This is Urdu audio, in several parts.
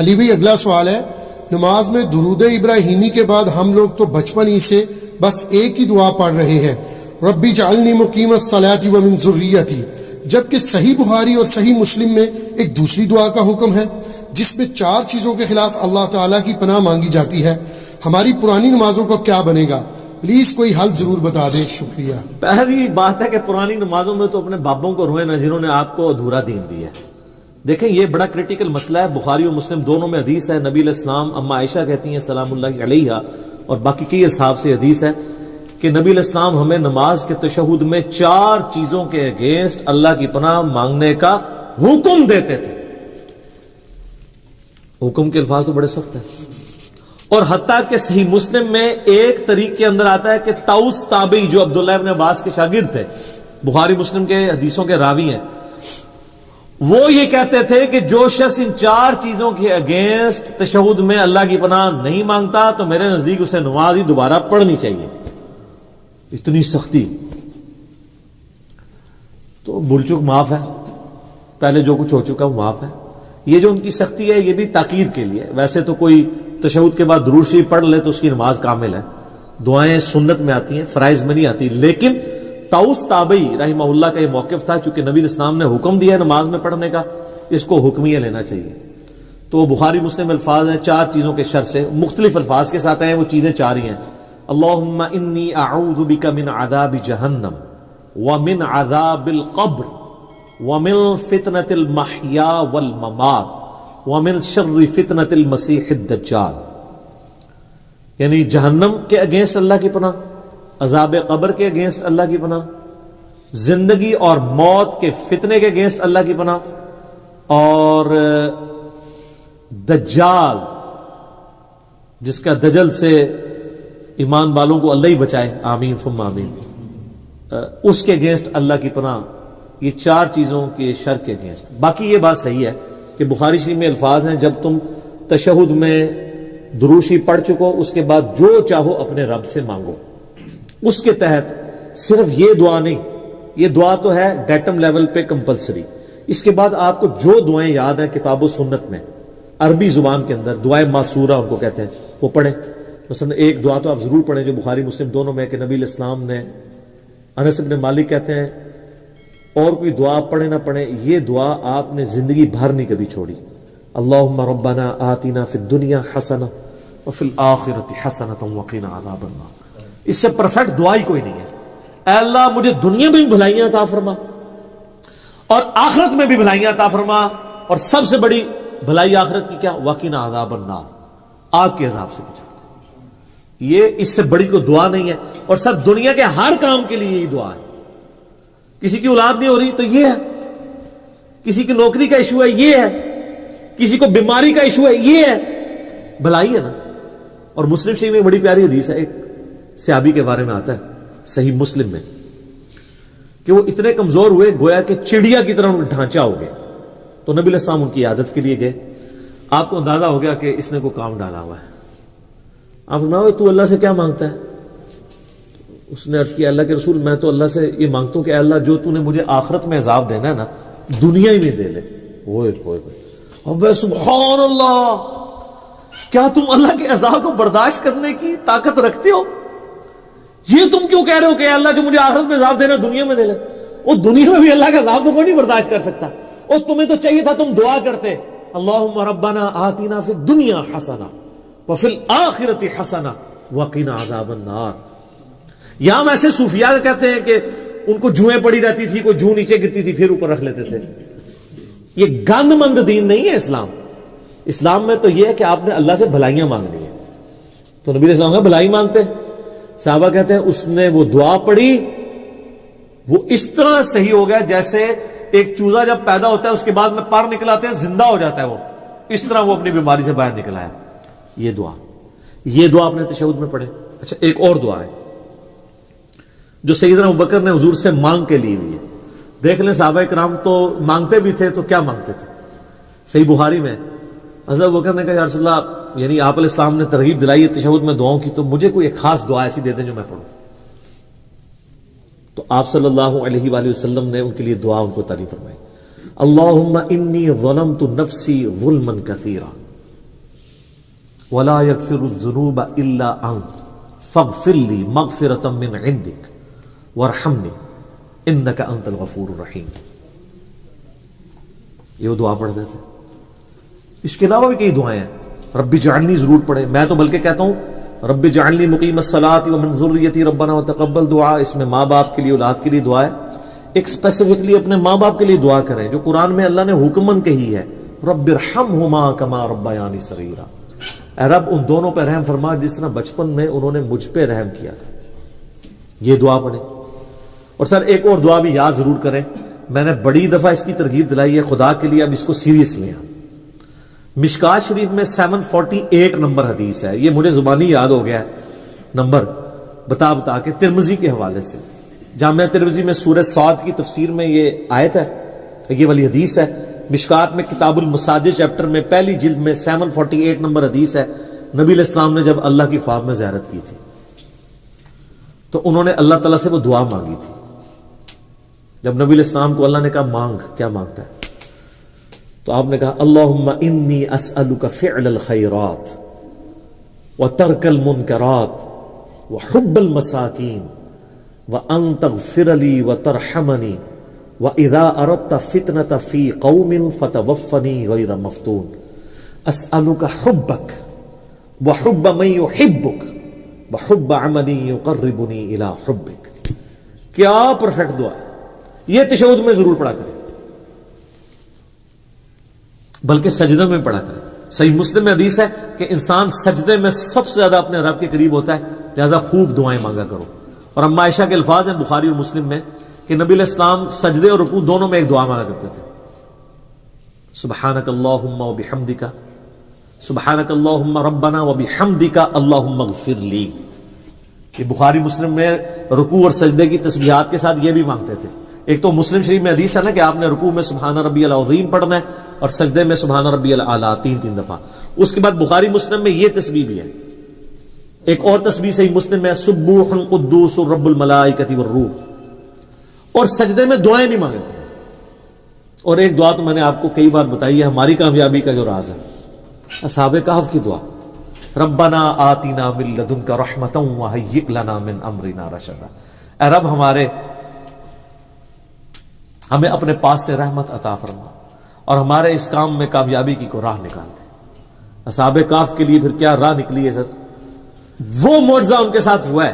علی بھائی اگلا سوال ہے، نماز میں درود ابراہیمی کے بعد ہم لوگ تو بچپن ہی سے بس ایک ہی دعا پڑھ رہے ہیں، ربی جعلنی مقیم الصلاۃ ومن ذریتی، جبکہ صحیح بخاری اور صحیح مسلم میں ایک دوسری دعا کا حکم ہے جس میں 4 چیزوں کے خلاف اللہ تعالیٰ کی پناہ مانگی جاتی ہے، ہماری پرانی نمازوں کو کیا بنے گا؟ پلیز کوئی حل ضرور بتا دیں، شکریہ۔ پہلی بات ہے کہ پرانی نمازوں میں تو اپنے بابوں کو روئے نہ جنہوں نے آپ کو ادھورا دین دیا ہے۔ دیکھیں یہ بڑا کریٹیکل مسئلہ ہے، بخاری اور مسلم دونوں میں حدیث ہے، نبی علیہ السلام اما عائشہ کہتی ہیں سلام اللہ علیہا اور باقی کئی اصحاب سے حدیث ہے کہ نبی علیہ السلام ہمیں نماز کے تشہد میں 4 چیزوں کے اگینسٹ اللہ کی پناہ مانگنے کا حکم دیتے تھے۔ حکم کے الفاظ تو بڑے سخت ہیں، اور حتیٰ کہ صحیح مسلم میں ایک طریق کے اندر آتا ہے کہ طاؤس تابعی جو عبداللہ ابن عباس کے شاگرد تھے، بخاری مسلم کے حدیثوں کے راوی ہیں، وہ یہ کہتے تھے کہ جو شخص ان 4 چیزوں کے اگینسٹ تشہد میں اللہ کی پناہ نہیں مانگتا تو میرے نزدیک اسے نماز ہی دوبارہ پڑھنی چاہیے۔ اتنی سختی، تو بھول چک معاف ہے، پہلے جو کچھ ہو چکا وہ معاف ہے۔ یہ جو ان کی سختی ہے یہ بھی تاکید کے لیے، ویسے تو کوئی تشہد کے بعد درود شریف پڑھ لے تو اس کی نماز کامل ہے، دعائیں سنت میں آتی ہیں، فرائض میں نہیں آتی، لیکن طاؤس تابعی رحمہ اللہ کا یہ موقف تھا، چونکہ نبی اسلام نے حکم دیا ہے نماز میں پڑھنے کا، اس کو حکمیہ لینا چاہیے۔ تو بخاری مسلم الفاظ ہیں 4 چیزوں کے شر سے، مختلف الفاظ کے ساتھ ہیں، وہ چیزیں 4 ہی ہیں۔ اللہم انی اعوذ بک من عذاب جہنم ومن عذاب القبر ومن فتنة المحیا والممات ومن شر فتنة المسیح الدجال، یعنی جہنم کے اگینسٹ اللہ کی پناہ، عذاب قبر کے اگینسٹ اللہ کی پناہ، زندگی اور موت کے فتنے کے اگینسٹ اللہ کی پناہ، اور دجال جس کا دجل سے ایمان والوں کو اللہ ہی بچائے، آمین ثم آمین، اس کے اگینسٹ اللہ کی پناہ۔ یہ 4 چیزوں کے شر کے اگینسٹ۔ باقی یہ بات صحیح ہے کہ بخاری شریف میں الفاظ ہیں جب تم تشہد میں درود شریف پڑھ چکو اس کے بعد جو چاہو اپنے رب سے مانگو، اس کے تحت صرف یہ دعا نہیں، یہ دعا تو ہے ڈیٹم لیول پہ کمپلسری، اس کے بعد آپ کو جو دعائیں یاد ہیں کتاب و سنت میں عربی زبان کے اندر دعائیں معصورہ ان کو کہتے ہیں، وہ پڑھیں۔ مثلا ایک دعا تو آپ ضرور پڑھیں جو بخاری مسلم دونوں میں کہ نبی علیہ السلام نے، انس بن مالک کہتے ہیں اور کوئی دعا پڑھیں نہ پڑھیں، یہ دعا آپ نے زندگی بھر نہیں کبھی چھوڑی، اللہم ربنا آتنا فی الدنیا حسنہ وفی الآخرۃ حسنۃ وقنا عذاب النار۔ اس سے پرفیکٹ دعا ہی کوئی نہیں ہے۔ اے اللہ مجھے دنیا میں بھی بھلائیاں عطا فرما اور آخرت میں بھی بھلائیاں عطا فرما، اور سب سے بڑی بھلائی آخرت کی کیا؟ وقنا عذاب النار، آگ کے عذاب سے بچا دے۔ یہ اس سے بڑی کوئی دعا نہیں ہے، اور سب دنیا کے ہر کام کے لیے یہی دعا ہے۔ کسی کی اولاد نہیں ہو رہی تو یہ ہے، کسی کی نوکری کا ایشو ہے یہ ہے، کسی کو بیماری کا ایشو ہے یہ ہے، بھلائی ہے نا۔ اور مسلم شریف میں بڑی پیاری حدیث ہے، ایک صحابی کے بارے میں آتا ہے صحیح مسلم میں کہ وہ اتنے کمزور ہوئے گویا کہ چڑیا کی طرح ان کا ڈھانچہ ہو گیا، تو نبی علیہ السلام ان کی عادت کے لیے گئے، آپ کو اندازہ ہو گیا کہ اس نے کوئی کام ڈالا ہوا ہے۔ آپ فرمایا تو اللہ سے کیا مانگتا ہے؟ اس نے عرض کیا اللہ کے رسول میں تو اللہ سے یہ مانگتا ہوں کہ اے اللہ جو تو نے مجھے آخرت میں عذاب دینا ہے نا دنیا ہی میں دے لے۔ ہوئے ابے سبحان اللہ، کیا تم اللہ کے عذاب کو برداشت کرنے کی طاقت رکھتے ہو؟ یہ تم کیوں کہہ رہے ہو کہ اے اللہ جو مجھے آخرت میں عذاب دینا دنیا میں دے لے؟ وہ دنیا میں بھی اللہ کا عذاب تو کوئی نہیں برداشت کر سکتا، اور تمہیں تو چاہیے تھا تم دعا کرتے اللہم ربنا آتنا فی الدنیا حسنہ وفی الآخرۃ حسنہ وقنا عذاب النار۔ یہاں ویسے صوفیاء کہتے ہیں کہ ان کو جوئیں پڑی رہتی تھی، کوئی جو نیچے گرتی تھی پھر اوپر رکھ لیتے تھے۔ یہ گند مند دین نہیں ہے اسلام۔ اسلام میں تو یہ ہے کہ آپ نے اللہ سے بھلائیاں مانگنی ہے، تو نبی علیہ السلام کا بھلائی مانگتے، صحابہ کہتے ہیں اس نے وہ دعا پڑھی، وہ اس طرح صحیح ہو گیا جیسے ایک چوزا جب پیدا ہوتا ہے اس کے بعد میں پر نکل آتے ہیں زندہ ہو جاتا ہے، وہ اس طرح وہ اپنی بیماری سے باہر نکل آیا۔ یہ دعا آپ نے تشہد میں پڑھے۔ اچھا ایک اور دعا ہے جو سیدنا ابوبکر نے حضور سے مانگ کے لی ہوئی ہے، دیکھ لیں صحابہ کرام تو مانگتے بھی تھے تو کیا مانگتے تھے۔ صحیح بخاری میں حضرت ابوبکر نے کہا یا رسول اللہ، یعنی آپ علیہ السلام نے ترغیب دلائی ہے تشہد میں دعاؤں کی، تو مجھے کوئی ایک خاص دعا ایسی دے دیں جو میں پڑھوں۔ تو آپ صلی اللہ علیہ وآلہ وسلم نے ان کے لیے دعا ان کو تعلیم فرمائی، اللہم انی ظلمت نفسی ظلما کثیرا ولا یغفر الذنوب الا انت فاغفر لی مغفرۃ من عندک وارحمنی انک انت الغفور الرحیم. یہ وہ دعا پڑھتے تھے. اس کے علاوہ بھی کئی دعائیں ہیں. رب اجعلنی ضرور پڑھے. میں تو بلکہ کہتا ہوں رب اجعلنی مقیم الصلاۃ ومن ذریتی ربنا وتقبل دعا. اس میں ماں باپ کے لیے اولاد کے لیے دعا ہے. ایک اسپیسیفکلی اپنے ماں باپ کے لیے دعا کریں جو قرآن میں اللہ نے حکمن کہی ہے, رب ارحمہما کما ربیانی صغیرا. اے رب ان دونوں پہ رحم فرما جس طرح بچپن میں انہوں نے مجھ پہ رحم کیا تھا. یہ دعا پڑھیں. اور سر ایک اور دعا بھی یاد ضرور کریں. میں نے بڑی دفعہ اس کی ترغیب دلائی ہے, خدا کے لیے اب اس کو سیریس لیں. مشکات شریف میں 748 نمبر حدیث ہے. یہ مجھے زبانی یاد ہو گیا ہے نمبر بتا کے, ترمذی کے حوالے سے. جامعہ ترمذی میں سورہ صاد کی تفسیر میں یہ آیت ہے, یہ والی حدیث ہے. مشکات میں کتاب المساجد چیپٹر میں پہلی جلد میں 748 نمبر حدیث ہے. نبی علیہ السلام نے جب اللہ کی خواب میں زیارت کی تھی تو انہوں نے اللہ تعالیٰ سے وہ دعا مانگی تھی. جب نبی علیہ السلام کو اللہ نے کہا مانگ, کیا مانگتا ہے, تو آپ نے کہا اللہم انی اسألک فعل الخیرات وترک المنکرات وحب المساکین وان تغفر لی وترحمنی وَإِذَا أَرَدْتَ فِتْنَةَ فِي قَوْمٍ فَتَوَفَّنِي غَيْرَ مَفْتُونٍ أَسْأَلُكَ حُبَّكَ وَحُبَّ مَن يُحِبُّكَ وَحُبَّ عَمَلٍ يُقَرِّبُنِي إِلَىٰ حُبِّكَ. کیا پرفیکٹ دعا ہے. یہ تشہد میں ضرور پڑھا کریں, بلکہ سجدے میں پڑھا کریں. صحیح مسلم میں حدیث ہے کہ انسان سجدے میں سب سے زیادہ اپنے رب کے قریب ہوتا ہے, لہذا خوب دعائیں مانگا کرو. اور اما عائشہ کے الفاظ ہیں بخاری اور مسلم میں کہ نبی علیہ السلام سجدے اور رکوع دونوں میں ایک دعا مانگا کرتے تھے, سبحانک اللہم وبحمدک, سبحانک اللہم ربنا وبحمدک اللہم اغفر لی. یہ بخاری مسلم میں رکوع اور سجدے کی تسبیحات کے ساتھ یہ بھی مانگتے تھے. ایک تو مسلم شریف میں حدیث ہے نا کہ آپ نے رکوع میں سبحان ربی العظیم پڑھنا ہے اور سجدے میں سبحان ربی الاعلیٰ 3 دفعہ. اس کے بعد بخاری مسلم میں یہ تسبیح بھی ہے. ایک اور تسبیح صحیح مسلم میں سبوح قدوس رب الملائکۃ والروح. اور سجدے میں دعائیں نہیں مانگے. اور ایک دعا تو میں نے آپ کو کئی بار بتائی ہے, ہماری کامیابی کا جو راز ہے, اصحاب کہف کی دعا, ربنا آتنا من لدنک رحمتا وہیئ لنا من امرنا رشدا. اے رب ہمیں اپنے پاس سے رحمت عطا فرما اور ہمارے اس کام میں کامیابی کی کو راہ نکال دے. اصحاب کہف کے لیے پھر کیا راہ نکلی ہے سر. وہ معجزہ ان کے ساتھ ہوا ہے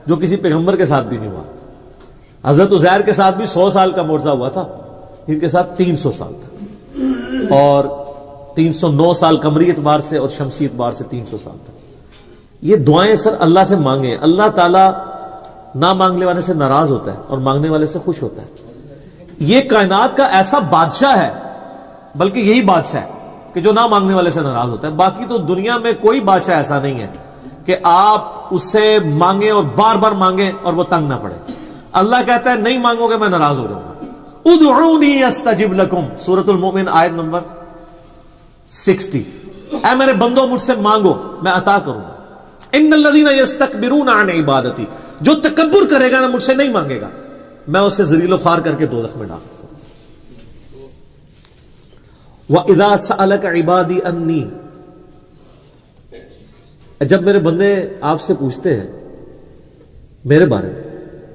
جو کسی پیغمبر کے ساتھ بھی نہیں ہوا. حضرت عزیر کے ساتھ بھی 100 سال کا معجزہ ہوا تھا, ان کے ساتھ 300 سال تھا, اور 309 سال قمری اعتبار سے اور شمسی اعتبار سے 300 سال تھا. یہ دعائیں سر اللہ سے مانگیں. اللہ تعالیٰ نہ مانگنے والے سے ناراض ہوتا ہے اور مانگنے والے سے خوش ہوتا ہے. یہ کائنات کا ایسا بادشاہ ہے, بلکہ یہی بادشاہ ہے کہ جو نہ مانگنے والے سے ناراض ہوتا ہے. باقی تو دنیا میں کوئی بادشاہ ایسا نہیں ہے کہ آپ اس سے مانگیں اور بار بار مانگیں اور وہ تنگ نہ پڑے. اللہ کہتا ہے نہیں مانگو گے میں ناراض ہو جاؤں گا. ادعونی استجب لکم, سورۃ المؤمن آیت نمبر 60. اے میرے بندوں مجھ سے مانگو میں عطا کروں گا. ان الذین یستکبرون عن عبادتی, جو تکبر کرے گا نا مجھ سے نہیں مانگے گا, میں اسے ذلیل و خوار کر کے دوزخ میں ڈالوں گا. وَإِذَا سَأَلَكَ عِبَادِي أَنِّي, جب میرے بندے آپ سے پوچھتے ہیں میرے بارے میں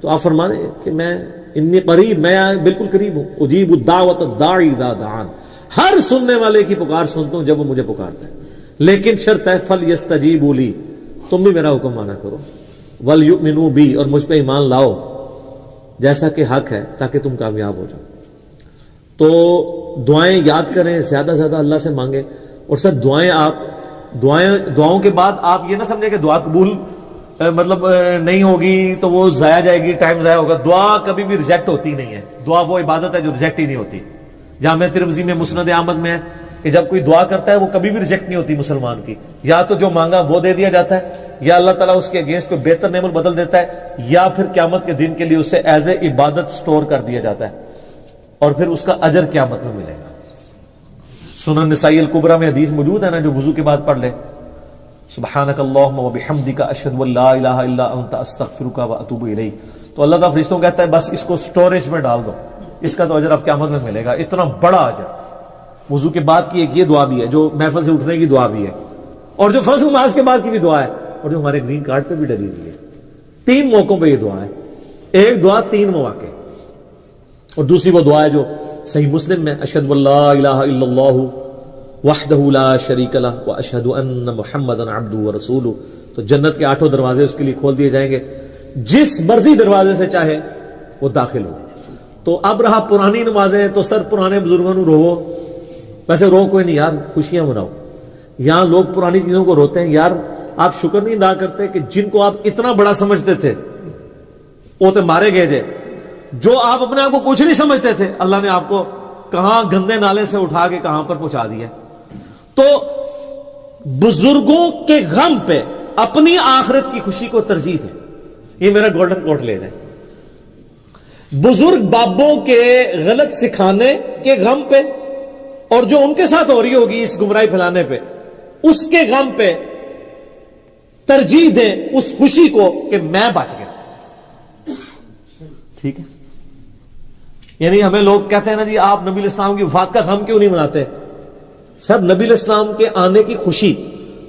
تو آپ فرما دیں کہ میں انی قریب, میں بالکل قریب ہوں. اجیب الدعوۃ الداعی اذا دعان, ہر سننے والے کی پکار سنتا ہوں جب وہ مجھے پکارتا ہے. لیکن شرط ہے فلیستجیبوا لی, تم بھی میرا حکم مانا کرو, ولیؤمنوا بی, اور مجھ پہ ایمان لاؤ جیسا کہ حق ہے تاکہ تم کامیاب ہو جاؤ. تو دعائیں یاد کریں, زیادہ سے زیادہ اللہ سے مانگیں. اور سر دعاؤں کے بعد آپ یہ نہ سمجھیں کہ دعا قبول مطلب نہیں ہوگی تو وہ ضائع جائے گی, ٹائم ضائع ہوگا. دعا کبھی بھی ریجیکٹ ہوتی نہیں ہے. دعا وہ عبادت ہے جو ریجیکٹ ہی نہیں ہوتی. جامعہ ترمذی میں مسند احمد میں ہے کہ جب کوئی دعا کرتا ہے وہ کبھی بھی ریجیکٹ نہیں ہوتی مسلمان کی. یا تو جو مانگا وہ دے دیا جاتا ہے, یا اللہ تعالیٰ اس کے اگینسٹ کوئی بہتر نعمت بدل دیتا ہے, یا پھر قیامت کے دن کے لیے اسے ایز اے عبادت سٹور کر دیا جاتا ہے اور پھر اس کا اجر قیامت میں ملے گا. سنن نسائی الکبریٰ میں حدیث موجود ہے نا, جو وضو کے بعد پڑھ لے, سبحانک اللہم وبحمدک اشہد ان لا الہ الا انت استغفرک واتوب الیک. تو اللہ تعالیٰ فرشتوں کہتا ہے بس اس کو سٹوریج میں ڈال دو, اس کا تو اجر اب قیامت میں ملے گا. اتنا بڑا اجر. وضو کے بعد کی ایک یہ دعا بھی ہے جو محفل سے اٹھنے کی دعا بھی ہے, اور جو فرض نماز کے بعد کی بھی دعا ہے, اور جو ہمارے گرین کارڈ پہ بھی ڈلی ہوئی ہے. 3 موقعوں پہ یہ دعا ہے, ایک دعا 3 مواقع, اور دوسری وہ دعا ہے جو صحیح مسلم میں اشہد اللہ الہ الا اللہ وحدہ لا شریک لہ واشہد ان محمدا عبدہ ورسولہ. تو جنت کے 8 دروازے اس کے لیے کھول دیے جائیں گے, جس مرضی دروازے سے چاہے وہ داخل ہو. تو اب رہا پرانی نمازیں, تو سر پرانے بزرگوں کو رو, ویسے رو کوئی نہیں یار, خوشیاں مناؤ. یہاں لوگ پرانی چیزوں کو روتے ہیں. یار آپ شکر نہیں ادا کرتے کہ جن کو آپ اتنا بڑا سمجھتے تھے وہ تو مارے گئے تھے. جو آپ اپنے آپ کو کچھ نہیں سمجھتے تھے, اللہ نے آپ کو کہاں گندے نالے سے اٹھا کے کہاں پر پہنچا دیا. تو بزرگوں کے غم پہ اپنی آخرت کی خوشی کو ترجیح دیں. یہ میرا گولڈن کوٹ لے جائیں. بزرگ بابوں کے غلط سکھانے کے غم پہ, اور جو ان کے ساتھ ہو رہی ہوگی اس گمراہی پھیلانے پہ, اس کے غم پہ ترجیح دیں اس خوشی کو کہ میں بچ گیا. ٹھیک ہے. یعنی ہمیں لوگ کہتے ہیں نا جی آپ نبی الاسلام کی وفات کا غم کیوں نہیں مناتے. سب نبی الاسلام کے آنے کی خوشی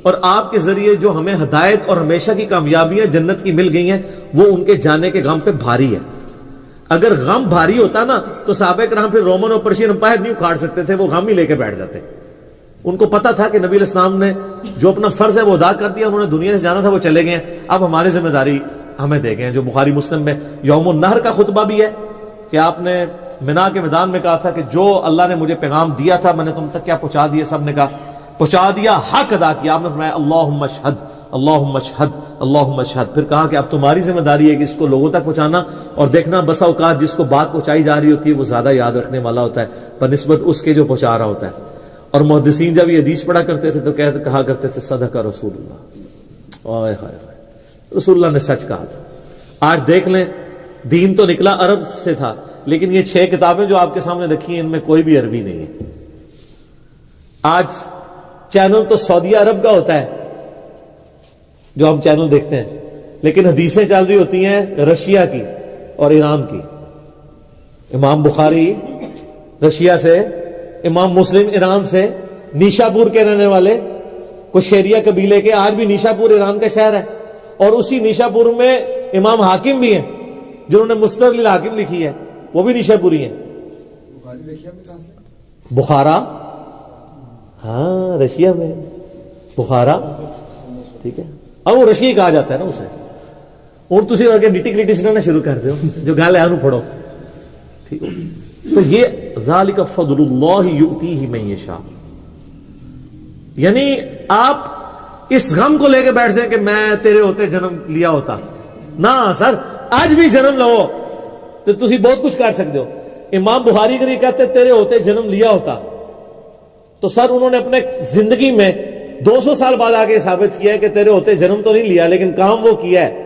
اور آپ کے ذریعے جو ہمیں ہدایت اور ہمیشہ کی کامیابیاں جنت کی مل گئی ہیں, وہ ان کے جانے کے غم پہ بھاری ہے. اگر غم بھاری ہوتا نا تو صحابہ کرام پھر رومن اور پرشین امپائر نہیں اکھاڑ سکتے تھے, وہ غم ہی لے کے بیٹھ جاتے. ان کو پتا تھا کہ نبی الاسلام نے جو اپنا فرض ہے وہ ادا کر دیا, انہوں نے دنیا سے جانا تھا, وہ چلے گئے ہیں. اب ہماری ذمہ داری ہمیں دے گئے ہیں. جو بخاری مسلم میں یوم النہر کا خطبہ بھی ہے کہ آپ نے منا کے میدان میں کہا تھا کہ جو اللہ نے مجھے پیغام دیا تھا میں نے تم تک کیا پہنچا دیا. سب نے کہا پہنچا دیا, حق ادا کیا. آپ نے فرمایا اللہم اشہد اللہم اشہد اللہم اشہد. پھر کہا کہ اب تمہاری ذمہ داری ہے کہ اس کو لوگوں تک پہنچانا, اور دیکھنا بسا اوقات جس کو بات پہنچائی جا رہی ہوتی ہے وہ زیادہ یاد رکھنے والا ہوتا ہے بنسبت اس کے جو پہنچا رہا ہوتا ہے. اور محدثین جب یہ حدیث پڑھا کرتے تھے تو کہا کرتے تھے صدق رسول اللہ. اوئے ہائے ہائے, رسول اللہ نے سچ کہا تھا. آج دیکھ لیں, دین تو نکلا عرب سے تھا, لیکن یہ 6 کتابیں جو آپ کے سامنے رکھی ہیں ان میں کوئی بھی عربی نہیں ہے. آج چینل تو سعودی عرب کا ہوتا ہے جو ہم چینل دیکھتے ہیں, لیکن حدیثیں چل رہی ہوتی ہیں رشیا کی اور ایران کی. امام بخاری رشیا سے, امام مسلم ایران سے, نیشاپور کے رہنے والے کشیریا قبیلے کے. آج بھی نیشاپور ایران کا شہر ہے, اور اسی نیشاپور میں امام حاکم بھی ہیں جنہوں نے مستدرک الحاکم لکھی ہے, وہ بھی نیشاپوری ہیں. بخارا, ہاں رشیا میں بخارا. ٹھیک ہے, اب وہ رشیا کہا جاتا ہے نا اسے. اور تسی اور کے نیٹی کریٹی سننا شروع کر دو جو گال ہے انو پڑھو. ٹھیک ہے, تو یہ ذالک فضل اللہ یؤتیہ من یشاء. یعنی آپ اس غم کو لے کے بیٹھ جائیں کہ میں تیرے ہوتے جنم لیا ہوتا. نہ سر, آج بھی جنم لو تو تسی بہت کچھ کر سکتے ہو. امام بخاری کے لیے کہتے تیرے ہوتے جنم لیا ہوتا, تو سر انہوں نے اپنے زندگی میں 200 سال بعد آگے ثابت کیا ہے کہ تیرے ہوتے جنم تو نہیں لیا, لیکن کام وہ کیا ہے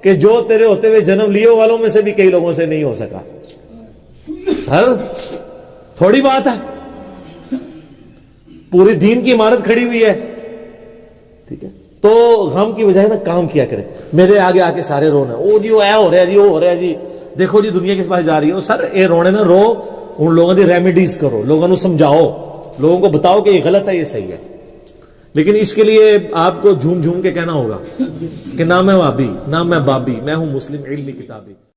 کہ جو تیرے ہوتے ہوئے جنم لیے والوں میں سے بھی کئی لوگوں سے نہیں ہو سکا. سر تھوڑی بات ہے, پوری دین کی عمارت کھڑی ہوئی ہے. ٹھیک ہے, تو غم کی بجائے نا کام کیا کریں. میرے آگے آ کے سارے رونا, او جی وہ اے ہو رہا ہے جی, وہ ہو رہا ہے جی, دیکھو جی دنیا کس پاس جا رہی ہے. سر اے رونے نہ رو, ان لوگوں کی ریمیڈیز کرو, لوگوں کو سمجھاؤ, لوگوں کو بتاؤ کہ یہ غلط ہے یہ صحیح ہے. لیکن اس کے لیے آپ کو جھوم جھوم کے کہنا ہوگا کہ نہ میں وابی نہ میں بابی, میں ہوں مسلم علمی کتابی.